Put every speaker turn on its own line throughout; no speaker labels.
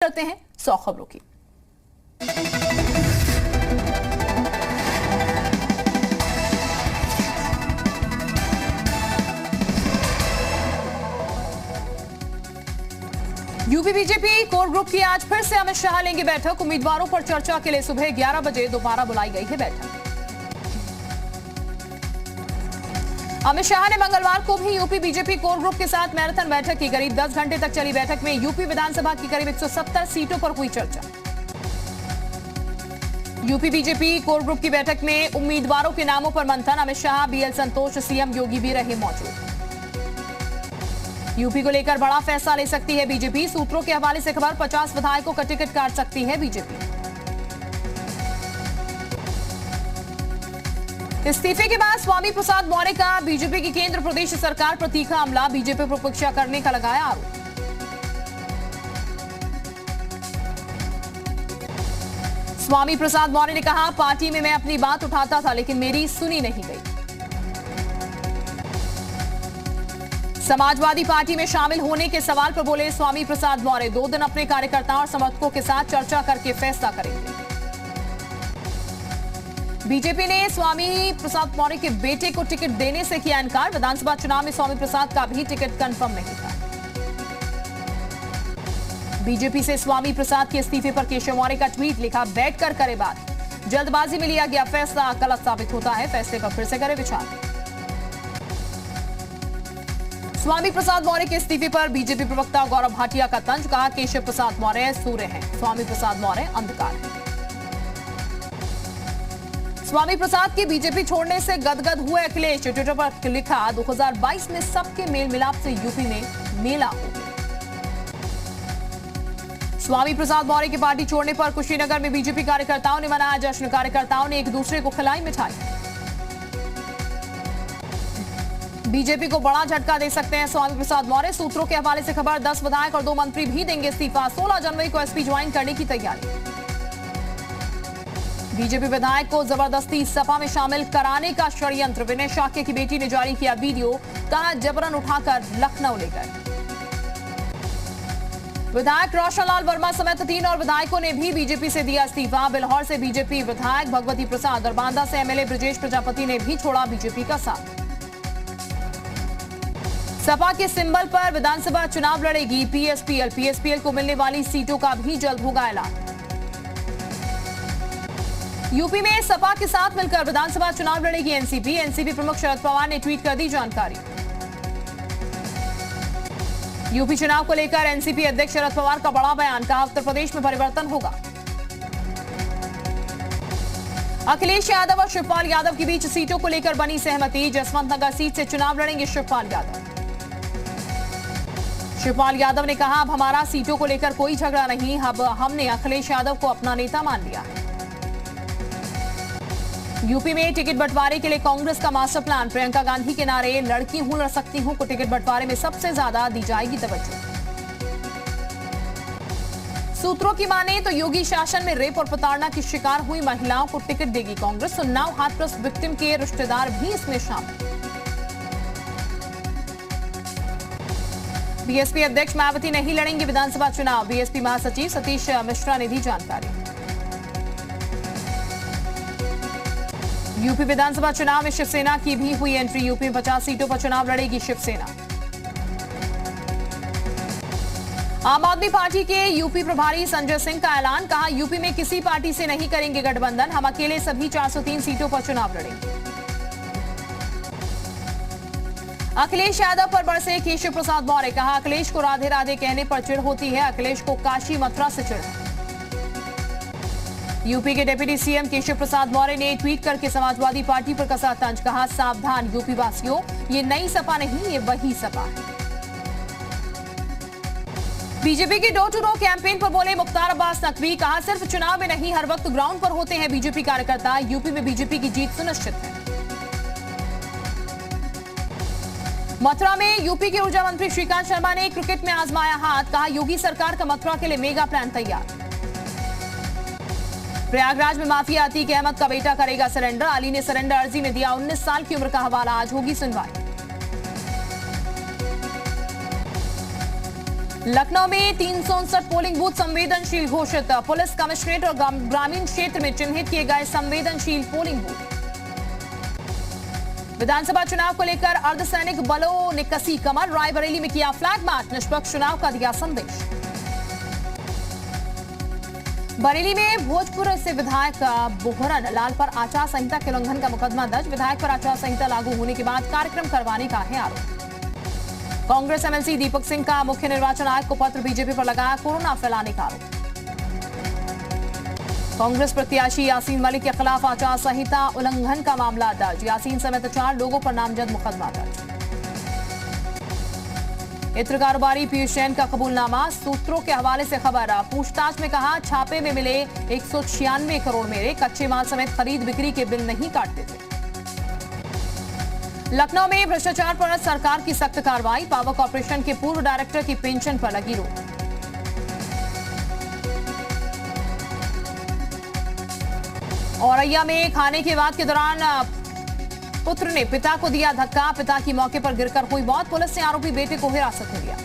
करते हैं 100 खबरों की। यूपी बीजेपी कोर ग्रुप की आज फिर से अमित शाह लेंगे बैठक। उम्मीदवारों पर चर्चा के लिए सुबह 11 बजे दोबारा बुलाई गई है बैठक। अमित शाह ने मंगलवार को भी यूपी बीजेपी कोर ग्रुप के साथ मैराथन बैठक की। करीब 10 घंटे तक चली बैठक में यूपी विधानसभा की करीब 170 सीटों पर हुई चर्चा। यूपी बीजेपी कोर ग्रुप की बैठक में उम्मीदवारों के नामों पर मंथन। अमित शाह, बीएल संतोष, सीएम योगी भी रहे मौजूद। यूपी को लेकर बड़ा फैसला ले सकती है बीजेपी। सूत्रों के हवाले से खबर, 50 विधायकों का टिकट काट सकती है बीजेपी। इस्तीफे के बाद स्वामी प्रसाद मौर्य का बीजेपी की केंद्र प्रदेश सरकार पर तीखा हमला। बीजेपी पर उपेक्षा करने का लगाया आरोप। स्वामी प्रसाद मौर्य ने कहा, पार्टी में मैं अपनी बात उठाता था लेकिन मेरी सुनी नहीं गई। समाजवादी पार्टी में शामिल होने के सवाल पर बोले स्वामी प्रसाद मौर्य, 2 दिन अपने कार्यकर्ताओं और समर्थकों के साथ चर्चा करके फैसला करेंगे। बीजेपी ने स्वामी प्रसाद मौर्य के बेटे को टिकट देने से किया इनकार। विधानसभा चुनाव में स्वामी प्रसाद का भी टिकट कंफर्म नहीं था। बीजेपी से स्वामी प्रसाद के इस्तीफे पर केशव मौर्य का ट्वीट लिखा, बैठकर करे बात। जल्दबाजी में लिया गया फैसला गलत साबित होता है, फैसले पर फिर से करे विचार। स्वामी प्रसाद मौर्य के इस्तीफे पर बीजेपी प्रवक्ता गौरव भाटिया का तंज। कहा, केशव प्रसाद मौर्य सूर्य हैं, स्वामी प्रसाद मौर्य अंधकार हैं। स्वामी प्रसाद के बीजेपी छोड़ने से गदगद हुए अखिलेश। ट्विटर पर लिखा, 2022 में सबके मेल मिलाप से यूपी में मेला हो गया। स्वामी प्रसाद मौर्य की पार्टी छोड़ने पर कुशीनगर में बीजेपी कार्यकर्ताओं ने मनाया जश्न। कार्यकर्ताओं ने एक दूसरे को खिलाई मिठाई। बीजेपी को बड़ा झटका दे सकते हैं स्वामी प्रसाद मौर्य। सूत्रों के हवाले से खबर, 10 विधायक और 2 मंत्री भी देंगे इस्तीफा। 16 जनवरी को एसपी ज्वाइन करने की तैयारी। बीजेपी विधायक को जबरदस्ती सपा में शामिल कराने का षड्यंत्र। विनय शाक्य की बेटी ने जारी किया वीडियो। कहा, जबरन उठाकर लखनऊ ले गए। विधायक रोशनलाल वर्मा समेत 3 और विधायकों ने भी बीजेपी से दिया इस्तीफा। बिल्हौर से बीजेपी विधायक भगवती प्रसाद और बांदा से एमएलए ब्रजेश प्रजापति ने भी छोड़ा बीजेपी का साथ। सपा के सिंबल पर विधानसभा चुनाव लड़ेगी पीएसपीएल। पीएसपीएल को मिलने वाली सीटों का भी जल्द होगा ऐलान। यूपी में सपा के साथ मिलकर विधानसभा चुनाव लड़ेगी एनसीपी। एनसीपी प्रमुख शरद पवार ने ट्वीट कर दी जानकारी। यूपी चुनाव को लेकर एनसीपी अध्यक्ष शरद पवार का बड़ा बयान। कहा, उत्तर प्रदेश में परिवर्तन होगा। अखिलेश यादव और शिवपाल यादव के बीच सीटों को लेकर बनी सहमति। जसवंत नगर सीट से चुनाव लड़ेंगे शिवपाल यादव। शिवपाल यादव ने कहा, अब हमारा सीटों को लेकर कोई झगड़ा नहीं, अब हमने अखिलेश यादव को अपना नेता मान लिया है। यूपी में टिकट बंटवारे के लिए कांग्रेस का मास्टर प्लान। प्रियंका गांधी के नारे, लड़की हूं लड़ सकती हूं को टिकट बंटवारे में सबसे ज्यादा दी जाएगी तवज्जो। सूत्रों की माने तो योगी शासन में रेप और प्रताड़ना की शिकार हुई महिलाओं को टिकट देगी कांग्रेस। उन्नाव हाथरस विक्टिम के रिश्तेदार भी इसमें शामिल। बीएसपी अध्यक्ष मायावती नहीं लड़ेंगे विधानसभा चुनाव। बीएसपी महासचिव सतीश मिश्रा ने दी जानकारी। यूपी विधानसभा चुनाव में शिवसेना की भी हुई एंट्री। यूपी में 50 सीटों पर चुनाव लड़ेगी शिवसेना। आम आदमी पार्टी के यूपी प्रभारी संजय सिंह का ऐलान। कहा, यूपी में किसी पार्टी से नहीं करेंगे गठबंधन, हम अकेले सभी 403 सीटों पर चुनाव लड़ेंगे। अखिलेश यादव पर बरसे केशव प्रसाद मौर्य। कहा, अखिलेश को राधे राधे कहने पर चिढ़ होती है, अखिलेश को काशी मथुरा से चिढ़ है। यूपी के डिप्टी सीएम केशव प्रसाद मौर्य ने ट्वीट करके समाजवादी पार्टी पर कसा तंज। कहा, सावधान यूपी वासियों, ये नई सपा नहीं, ये वही सपा है। बीजेपी के डोर टू डोर कैंपेन पर बोले मुख्तार अब्बास नकवी। कहा, सिर्फ चुनाव में नहीं, हर वक्त ग्राउंड पर होते हैं बीजेपी कार्यकर्ता। यूपी में बीजेपी की जीत सुनिश्चित है। मथुरा में यूपी के ऊर्जा मंत्री श्रीकांत शर्मा ने क्रिकेट में आजमाया हाथ। कहा, योगी सरकार का मथुरा के लिए मेगा प्लान तैयार। प्रयागराज में माफिया अतीक अहमद का बेटा करेगा सरेंडर। अली ने सरेंडर अर्जी में दिया 19 साल की उम्र का हवाला। आज होगी सुनवाई। लखनऊ में 359 पोलिंग बूथ संवेदनशील घोषित। पुलिस कमिश्नरेट और ग्रामीण क्षेत्र में चिन्हित किए गए संवेदनशील पोलिंग बूथ। विधानसभा चुनाव को लेकर अर्धसैनिक बलों ने कसी कमर। रायबरेली में किया फ्लैग मार्च, निष्पक्ष चुनाव का दिया संदेश। बरेली में भोजपुर से विधायक बोहरन लाल पर आचार संहिता के उल्लंघन का मुकदमा दर्ज। विधायक पर आचार संहिता लागू होने के बाद कार्यक्रम करवाने का है आरोप। कांग्रेस एमएलसी दीपक सिंह का मुख्य निर्वाचन आयोग को पत्र, बीजेपी पर लगाया कोरोना फैलाने का आरोप। कांग्रेस प्रत्याशी यासीन मलिक के खिलाफ आचार संहिता उल्लंघन का मामला दर्ज। यासीन समेत 4 लोगों पर नामजद मुकदमा दर्ज। इत्र कारोबारी पीयूष जैन का कबूलनामा, सूत्रों के हवाले से खबर। पूछताछ में कहा, छापे में मिले 196 करोड़ मेरे, कच्चे माल समेत खरीद बिक्री के बिल नहीं काटते थे। लखनऊ में भ्रष्टाचार पर सरकार की सख्त कार्रवाई। पावर कॉर्पोरेशन के पूर्व डायरेक्टर की पेंशन पर लगी रोक। औरैया में खाने की बात के दौरान पुत्र ने पिता को दिया धक्का। पिता की मौके पर गिरकर हुई मौत। पुलिस ने आरोपी बेटे को हिरासत में लिया।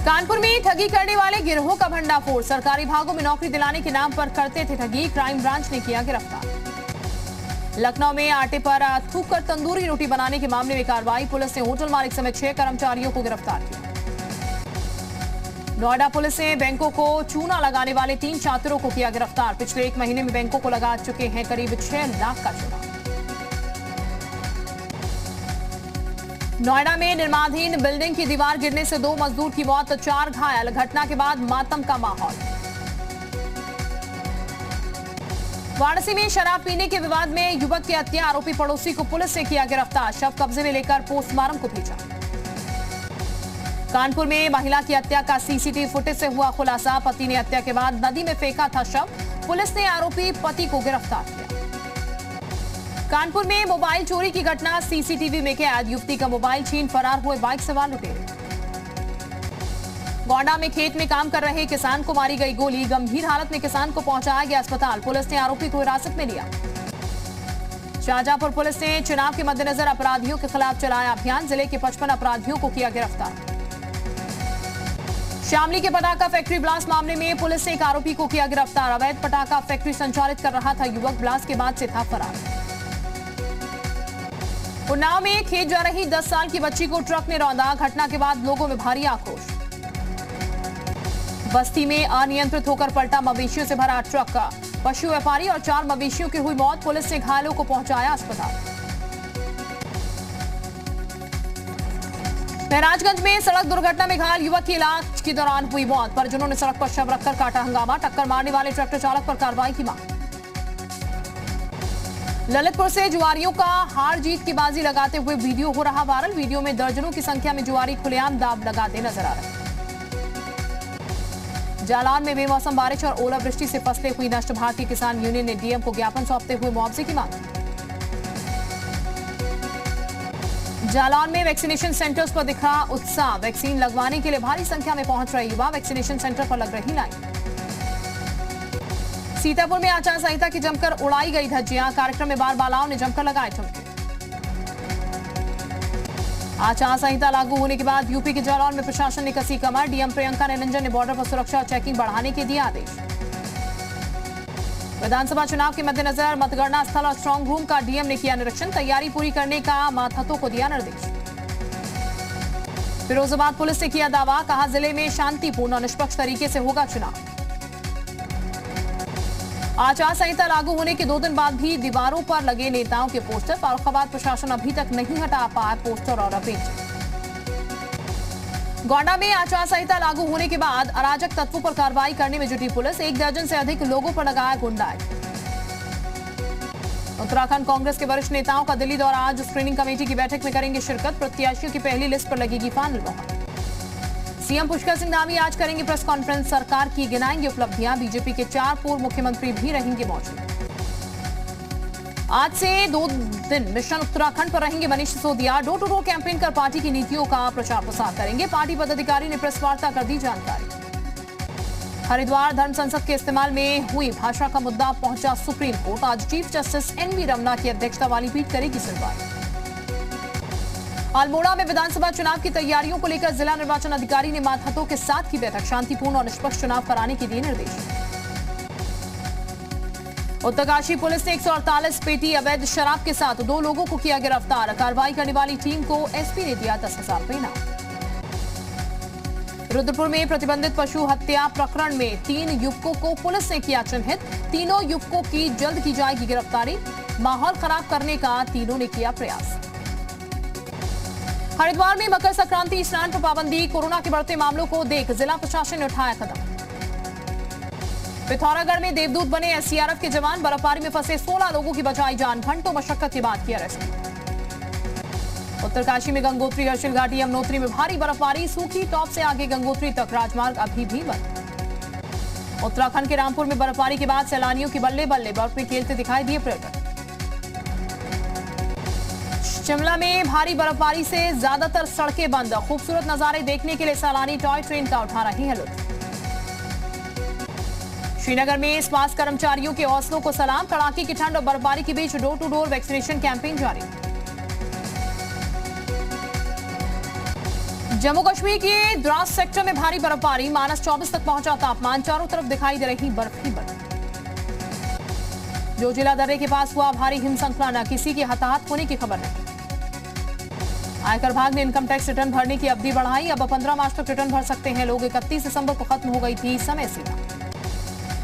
कानपुर में ठगी करने वाले गिरोह का भंडाफोड़। सरकारी विभागों में नौकरी दिलाने के नाम पर करते थे ठगी। क्राइम ब्रांच ने किया गिरफ्तार। लखनऊ में आटे पर थूक कर तंदूरी रोटी बनाने के मामले में कार्रवाई। पुलिस ने होटल मालिक समेत 6 कर्मचारियों को गिरफ्तार किया। नोएडा पुलिस ने बैंकों को चूना लगाने वाले 3 छात्रों को किया गिरफ्तार। पिछले 1 महीने में बैंकों को लगा चुके हैं करीब 6 लाख का चूना। नोएडा में निर्माणाधीन बिल्डिंग की दीवार गिरने से 2 मजदूर की मौत, 4 घायल। घटना के बाद मातम का माहौल। वाराणसी में शराब पीने के विवाद में युवक की हत्या। आरोपी पड़ोसी को पुलिस ने किया गिरफ्तार। शव कब्जे में लेकर पोस्टमार्टम को भेजा। कानपुर में महिला की हत्या का सीसीटीवी फुटेज से हुआ खुलासा। पति ने हत्या के बाद नदी में फेंका था शव। पुलिस ने आरोपी पति को गिरफ्तार किया। कानपुर में मोबाइल चोरी की घटना, सीसीटीवी में कैद। युवती का मोबाइल छीन फरार हुए बाइक सवार लुटेरे। गोंडा में खेत में काम कर रहे किसान को मारी गई गोली। गंभीर हालत में किसान को पहुंचाया गया अस्पताल। पुलिस ने आरोपी को हिरासत में लिया। शाहजहांपुर पुलिस ने चुनाव के मद्देनजर अपराधियों के खिलाफ चलाया अभियान। जिले के 55 अपराधियों को किया गिरफ्तार। शामली के पटाखा फैक्ट्री ब्लास्ट मामले में पुलिस ने एक आरोपी को किया गिरफ्तार। अवैध पटाखा फैक्ट्री संचालित कर रहा था युवक। ब्लास्ट के बाद से था फरार। उन्नाव में खेत जा रही 10 साल की बच्ची को ट्रक ने रौंदा। घटना के बाद लोगों में भारी आक्रोश। बस्ती में अनियंत्रित होकर पलटा मवेशियों से भरा ट्रक। पशु व्यापारी और 4 मवेशियों की हुई मौत। पुलिस ने घायलों को पहुंचाया अस्पताल। महराजगंज में सड़क दुर्घटना में घायल युवक की इलाज के दौरान हुई मौत। परिजनों ने सड़क पर शव रखकर काटा हंगामा। टक्कर मारने वाले ट्रैक्टर चालक पर कार्रवाई की मांग। ललितपुर से जुआरियों का हार जीत की बाजी लगाते हुए वीडियो हो रहा वायरल। वीडियो में दर्जनों की संख्या में जुआरी खुलेआम दाव लगाते नजर आ रहे। जालौन में बेमौसम बारिश और ओलावृष्टि से फसलें हुई नष्ट। भारतीय किसान यूनियन ने डीएम को ज्ञापन सौंपते हुए मुआवजे की मांग। जालौन में वैक्सीनेशन सेंटर्स पर दिखा उत्साह। वैक्सीन लगवाने के लिए भारी संख्या में पहुंच रहे युवा। वैक्सीनेशन सेंटर पर लग रही लाइन। सीतापुर में आचार संहिता की जमकर उड़ाई गई धज्जियां। कार्यक्रम में बाल बालाओं ने जमकर लगाए ठुमके। आचार संहिता लागू होने के बाद यूपी के जालौन में प्रशासन ने कसी कमर। डीएम प्रियंका निरंजन ने बॉर्डर पर सुरक्षा और चेकिंग बढ़ाने के दिए आदेश। विधानसभा चुनाव के मद्देनजर मतगणना स्थल और स्ट्रांग रूम का डीएम ने किया निरीक्षण। तैयारी पूरी करने का मातहतों को दिया निर्देश। फिरोजाबाद पुलिस ने किया दावा। कहा, जिले में शांतिपूर्ण और निष्पक्ष तरीके से होगा चुनाव। आचार संहिता लागू होने के 2 दिन बाद भी दीवारों पर लगे नेताओं के पोस्टर। फर्रुखाबाद प्रशासन अभी तक नहीं हटा पाया पोस्टर और पेंटिंग। गोंडा में आचार संहिता लागू होने के बाद अराजक तत्वों पर कार्रवाई करने में जुटी पुलिस। 1 दर्जन से अधिक लोगों पर लगाया गुंडा एक्ट। उत्तराखंड कांग्रेस के वरिष्ठ नेताओं का दिल्ली दौरा। आज स्क्रीनिंग कमेटी की बैठक में करेंगे शिरकत। प्रत्याशियों की पहली लिस्ट पर लगेगी फाइनल मोहर। सीएम पुष्कर सिंह धामी आज करेंगे प्रेस कॉन्फ्रेंस। सरकार की गिनाएंगे उपलब्धियां। बीजेपी के 4 पूर्व मुख्यमंत्री भी रहेंगे मौजूद। आज से 2 दिन मिशन उत्तराखंड पर रहेंगे Manish Sisodia. Door to door campaign कर पार्टी की नीतियों का प्रचार प्रसार करेंगे। पार्टी पदाधिकारी ने प्रेस वार्ता कर दी जानकारी। हरिद्वार धर्म संसद के इस्तेमाल में हुई भाषा का मुद्दा पहुंचा सुप्रीम कोर्ट। आज चीफ जस्टिस एन.वी. रमन्ना की अध्यक्षता वाली पीठ करेगी सुनवाई। अल्मोड़ा में विधानसभा चुनाव की तैयारियों को लेकर जिला निर्वाचन अधिकारी ने मातहतों के साथ की बैठक। शांतिपूर्ण और निष्पक्ष चुनाव कराने के दिए निर्देश। उत्तरकाशी पुलिस ने 148 पेटी अवैध शराब के साथ 2 लोगों को किया गिरफ्तार। कार्रवाई करने वाली टीम को एसपी ने दिया 10,000 रुपये इनाम। रुद्रपुर में प्रतिबंधित पशु हत्या प्रकरण में 3 युवकों को पुलिस ने किया चिन्हित। तीनों युवकों की जल्द की जाएगी गिरफ्तारी। माहौल खराब करने का तीनों ने किया प्रयास। हरिद्वार में मकर संक्रांति स्नान पर पाबंदी। कोरोना के बढ़ते मामलों को देख जिला प्रशासन ने उठाया कदम। पिथौरागढ़ में देवदूत बने एसडीआरएफ के जवान। बर्फबारी में फंसे 16 लोगों की बचाई जान। घंटों मशक्कत के बाद किया रेस्क्यू। उत्तरकाशी में गंगोत्री हर्षिल घाटी यमुनोत्री में भारी बर्फबारी। सूखी टॉप से आगे गंगोत्री तक राजमार्ग अभी भी बंद। उत्तराखंड के रामपुर में बर्फबारी के बाद सैलानियों की बल्ले बल्ले बर्फ में खेलते दिखाई दिए पर्यटक। शिमला में भारी बर्फबारी से ज्यादातर सड़कें बंद। खूबसूरत नजारे देखने के लिए सैलानी टॉय ट्रेन का उठा रहे हैं लुत्फ। श्रीनगर में स्वास्थ्य कर्मचारियों के हौसलों को सलाम। कड़ाके की ठंड और बर्फबारी के बीच door to door vaccination campaign जारी। जम्मू कश्मीर के द्रास सेक्टर में भारी बर्फबारी। -24 तक पहुंचा तापमान। चारों तरफ दिखाई दे रही बर्फ ही बर्फ। जोजिला दर्रे के पास हुआ भारी हिमस्खलन। किसी के हताहत होने की खबर नहीं। आयकर विभाग ने इनकम टैक्स रिटर्न भरने की अवधि बढ़ाई। अब 15 मार्च तक रिटर्न भर सकते हैं लोग। 31 दिसंबर को खत्म हो गई थी समय सीमा।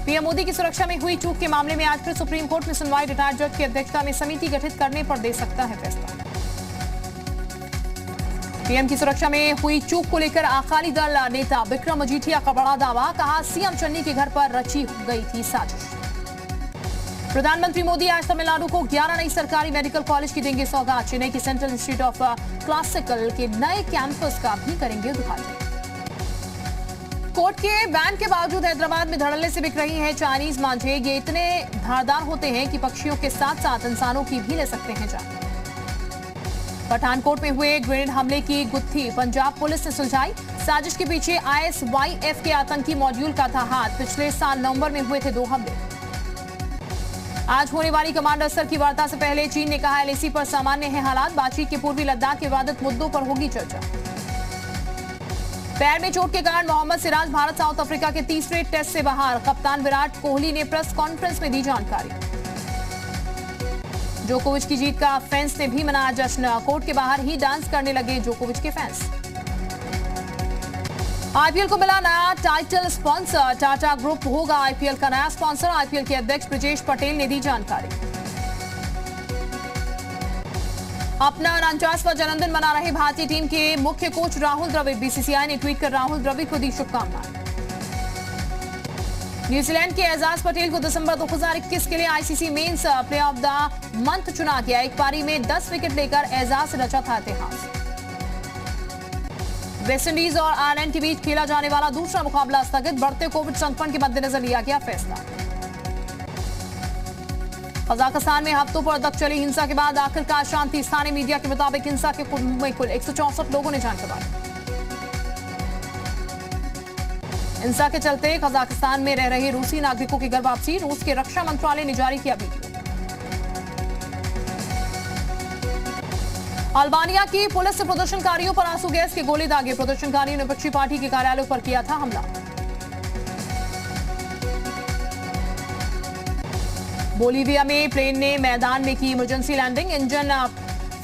पीएम मोदी की सुरक्षा में हुई चूक के मामले में आज फिर सुप्रीम कोर्ट में सुनवाई। रिटायर्ड जज की अध्यक्षता में समिति गठित करने पर दे सकता है फैसला। पीएम की सुरक्षा में हुई चूक को लेकर अकाली दल नेता विक्रम मजीठिया का बड़ा दावा। कहा सीएम चन्नी के घर पर रची गई थी साजिश। प्रधानमंत्री मोदी आज तमिलनाडु को 11 नई सरकारी मेडिकल कॉलेज की देंगे सौगात। चेन्नई की सेंट्रल इंस्टीट्यूट ऑफ क्लासिकल के नए कैंपस का भी करेंगे उद्घाटन। कोर्ट के बैन के बावजूद हैदराबाद में धड़ल्ले से बिक रही है चाइनीज मांझे। ये इतने धारदार होते हैं कि पक्षियों के साथ साथ इंसानों की भी ले सकते हैं जान। पठानकोट में हुए ग्रेनेड हमले की गुत्थी पंजाब पुलिस ने सुलझाई। साजिश के पीछे ISYF के आतंकी मॉड्यूल का था हाथ। पिछले साल नवंबर में हुए थे 2 हमले। आज होने वाली कमांडर स्तर की वार्ता से पहले चीन ने कहा LAC पर सामान्य है हालात। बातचीत के पूर्वी लद्दाख के विवादित मुद्दों पर होगी चर्चा। पैर में चोट के कारण मोहम्मद सिराज भारत साउथ अफ्रीका के तीसरे टेस्ट से बाहर। कप्तान विराट कोहली ने प्रेस कॉन्फ्रेंस में दी जानकारी। जोकोविच की जीत का फैंस ने भी मनाया जश्न। कोर्ट के बाहर ही डांस करने लगे जोकोविच के फैंस। आईपीएल को मिला नया टाइटल स्पॉन्सर। टाटा ग्रुप होगा आईपीएल का नया स्पॉन्सर। आईपीएल के अध्यक्ष ब्रजेश पटेल ने दी जानकारी। अपना 49वां जन्मदिन मना रहे भारतीय टीम के मुख्य कोच राहुल द्रविड़। बीसीसीआई ने ट्वीट कर राहुल द्रविड़ को दी शुभकामनाएं। न्यूजीलैंड के एजाज पटेल को दिसंबर 2021 के लिए ICC men's player of the month चुना गया। एक पारी में 10 विकेट लेकर एजाज से रचा था इतिहास। वेस्टइंडीज और आयरलैंड के बीच खेला जाने वाला दूसरा मुकाबला स्थगित। बढ़ते कोविड संक्रमण के मद्देनजर लिया गया फैसला। कजाकिस्तान में हफ्तों पर तक चली हिंसा के बाद आखिरकार शांति। स्थानीय मीडिया के मुताबिक हिंसा के कुल 164 लोगों ने जान गंवाई। हिंसा के चलते कजाकिस्तान में रह रहे रूसी नागरिकों की घर वापसी। रूस के रक्षा मंत्रालय ने जारी किया वीडियो। अल्बानिया की पुलिस ने प्रदर्शनकारियों पर आंसू गैस के गोले दागे। प्रदर्शनकारियों ने विपक्षी पार्टी के कार्यालयों पर किया था हमला। बोलीविया में प्लेन ने मैदान में की इमरजेंसी लैंडिंग। इंजन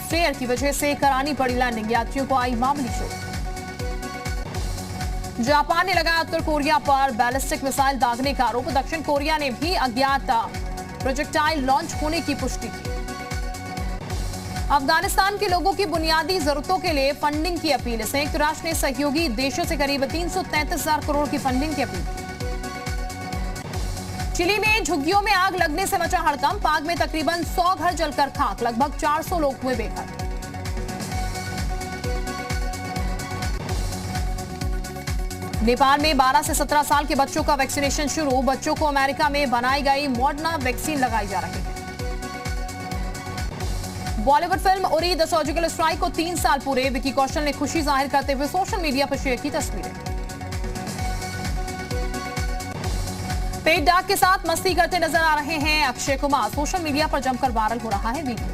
फेयर की वजह से करानी पड़ी लैंडिंग। यात्रियों को आई मामूली चोट। जापान ने लगाया उत्तर कोरिया पर बैलिस्टिक मिसाइल दागने का आरोप। दक्षिण कोरिया ने भी अज्ञात प्रोजेक्टाइल लॉन्च होने की पुष्टि की। अफगानिस्तान के लोगों की बुनियादी जरूरतों के लिए फंडिंग की अपील। संयुक्त राष्ट्र ने सहयोगी देशों से करीब 333,000 करोड़ की फंडिंग की अपील की। चिली में झुग्गियों में आग लगने से मचा हड़कंप। पाक में तकरीबन 100 घर जलकर खाक। लगभग 400 लोग हुए बेघर। नेपाल में 12 से 17 साल के बच्चों का वैक्सीनेशन शुरू। बच्चों को अमेरिका में बनाई गई मॉडर्ना वैक्सीन लगाई जा रही है। Bollywood film Uri the surgical strike को 3 साल पूरे। विकी कौशल ने खुशी जाहिर करते हुए सोशल मीडिया पर शेयर की तस्वीरें। पेट डाक के साथ मस्ती करते नजर आ रहे हैं अक्षय कुमार। सोशल मीडिया पर जमकर वायरल हो रहा है वीडियो।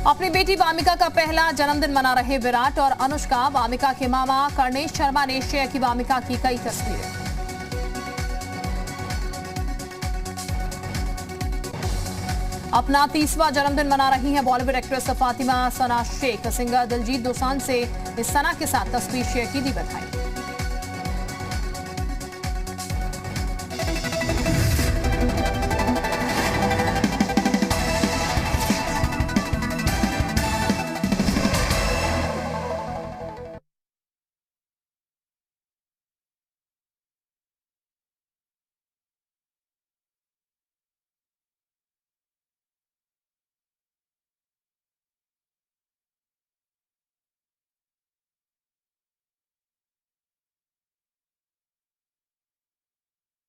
अपनी बेटी वामिका का पहला जन्मदिन मना रहे विराट और अनुष्का। वामिका के मामा कर्णेश शर्मा ने शेयर की वामिका की कई तस्वीरें। अपना 30वां जन्मदिन मना रही हैं बॉलीवुड एक्ट्रेस फातिमा सना शेख। सिंगर दिलजीत दोसांझ से इस सना के साथ तस्वीर शेयर की, दी बधाई।